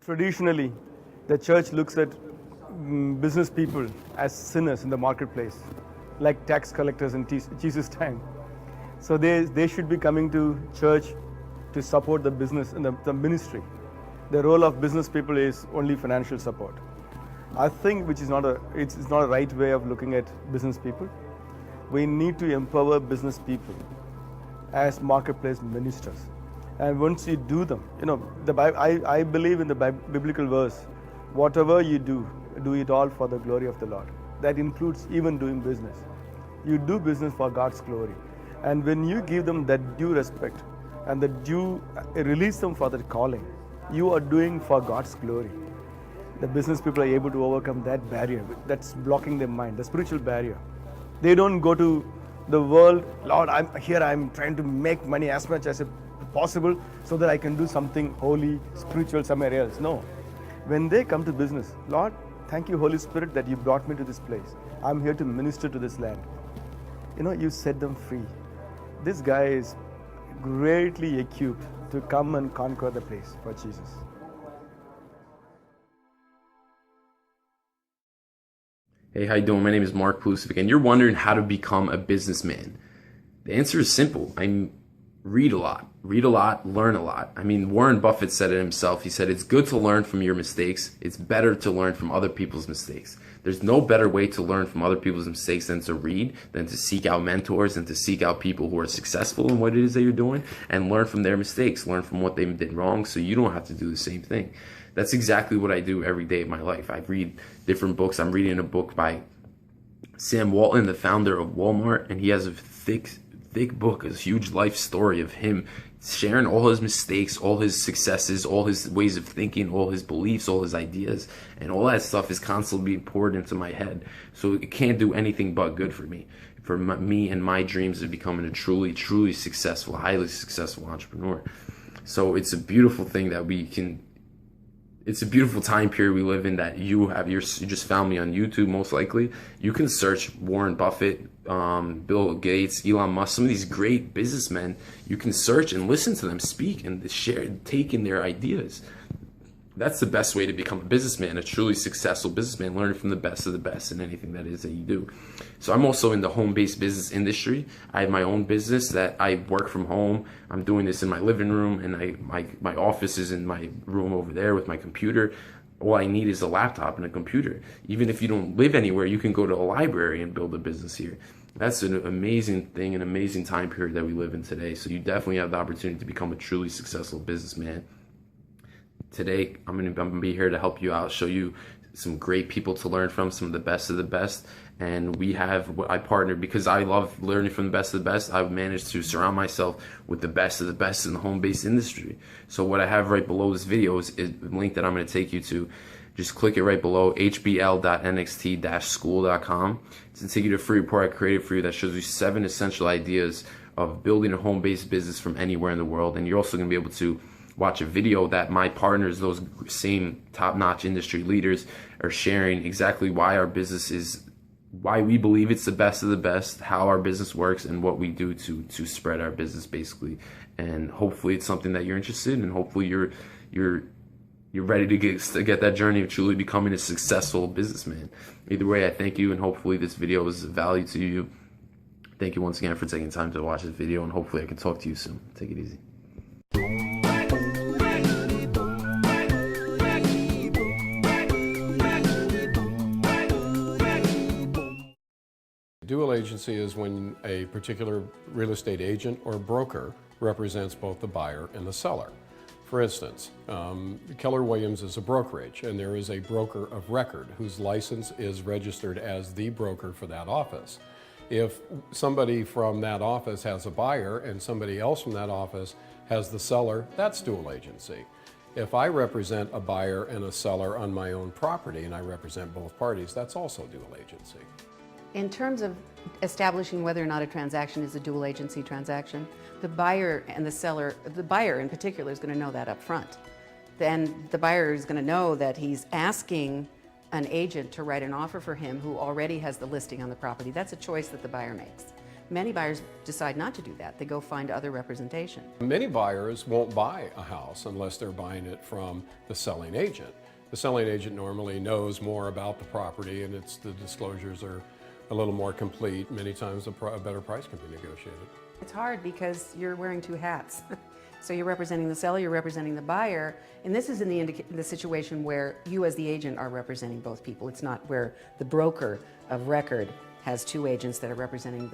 Traditionally, the church looks at business people as sinners in the marketplace, like tax collectors in Jesus' time. So they should be coming to church to support the business and the ministry. The role of business people is only financial support. I think it's not a right way of looking at business people. We need to empower business people as marketplace ministers. And once you do them, I believe in the biblical verse, whatever you do it all for the glory of the Lord. That includes even doing business. You do business for God's glory. And when you give them that due respect and the due release them for their calling, you are doing for God's glory. The business people are able to overcome that barrier that's blocking their mind, the spiritual barrier. They don't go to the world, Lord, I'm trying to make money as much as possible so that I can do something holy, spiritual somewhere else. No. When they come to business, Lord, thank you, Holy Spirit, that you brought me to this place. I'm here to minister to this land. You set them free. This guy is greatly equipped to come and conquer the place for Jesus. Hey, how you doing? My name is Mark Pulusic, and you're wondering how to become a businessman. The answer is simple. Read a lot, learn a lot. Warren Buffett said it himself. He said, it's good to learn from your mistakes. It's better to learn from other people's mistakes. There's no better way to learn from other people's mistakes than to read, than to seek out mentors, and to seek out people who are successful in what it is that you're doing and learn from their mistakes, learn from what they did wrong so you don't have to do the same thing. That's exactly what I do every day of my life. I read different books. I'm reading a book by Sam Walton, the founder of Walmart, and he has a thick book, a huge life story of him sharing all his mistakes, all his successes, all his ways of thinking, all his beliefs, all his ideas, and all that stuff is constantly being poured into my head. So it can't do anything but good for me and my dreams of becoming a truly successful, highly successful entrepreneur. So it's a beautiful thing that it's a beautiful time period we live in that you just found me on YouTube, most likely. You can search Warren Buffett, Bill Gates, Elon Musk, some of these great businessmen. You can search and listen to them speak and share, take in their ideas. That's the best way to become a businessman, a truly successful businessman, learning from the best of the best in anything that is that you do. So I'm also in the home-based business industry. I have my own business that I work from home. I'm doing this in my living room, and my office is in my room over there with my computer. All I need is a laptop and a computer. Even if you don't live anywhere, you can go to a library and build a business here. That's an amazing thing, an amazing time period that we live in today. So you definitely have the opportunity to become a truly successful businessman. Today, I'm going to be here to help you out, show you some great people to learn from, some of the best. And I partnered because I love learning from the best of the best. I've managed to surround myself with the best of the best in the home-based industry. So what I have right below this video is a link that I'm going to take you to. Just click it right below, hbl.nxt-school.com. It's going to take you to a free report I created for you that shows you 7 essential ideas of building a home-based business from anywhere in the world. And you're also going to be able to watch a video that my partners, those same top-notch industry leaders, are sharing exactly why our business is, why we believe it's the best of the best, how our business works, and what we do to spread our business, basically. And hopefully it's something that you're interested in, and hopefully you're ready to get that journey of truly becoming a successful businessman. Either way, I thank you, and hopefully this video was of value to you. Thank you once again for taking time to watch this video, and hopefully I can talk to you soon. Take it easy. Dual agency is when a particular real estate agent or broker represents both the buyer and the seller. For instance, Keller Williams is a brokerage, and there is a broker of record whose license is registered as the broker for that office. If somebody from that office has a buyer and somebody else from that office has the seller, that's dual agency. If I represent a buyer and a seller on my own property and I represent both parties, that's also dual agency. In terms of establishing whether or not a transaction is a dual agency transaction, the buyer and the seller, the buyer in particular, is going to know that up front. Then the buyer is going to know that he's asking an agent to write an offer for him who already has the listing on the property. That's a choice that the buyer makes. Many buyers decide not to do that. They go find other representation. Many buyers won't buy a house unless they're buying it from the selling agent. The selling agent normally knows more about the property, and the disclosures are a little more complete. Many times a better price can be negotiated. It's hard because you're wearing two hats. So you're representing the seller, you're representing the buyer, and this is in the situation where you as the agent are representing both people. It's not where the broker of record has two agents that are representing the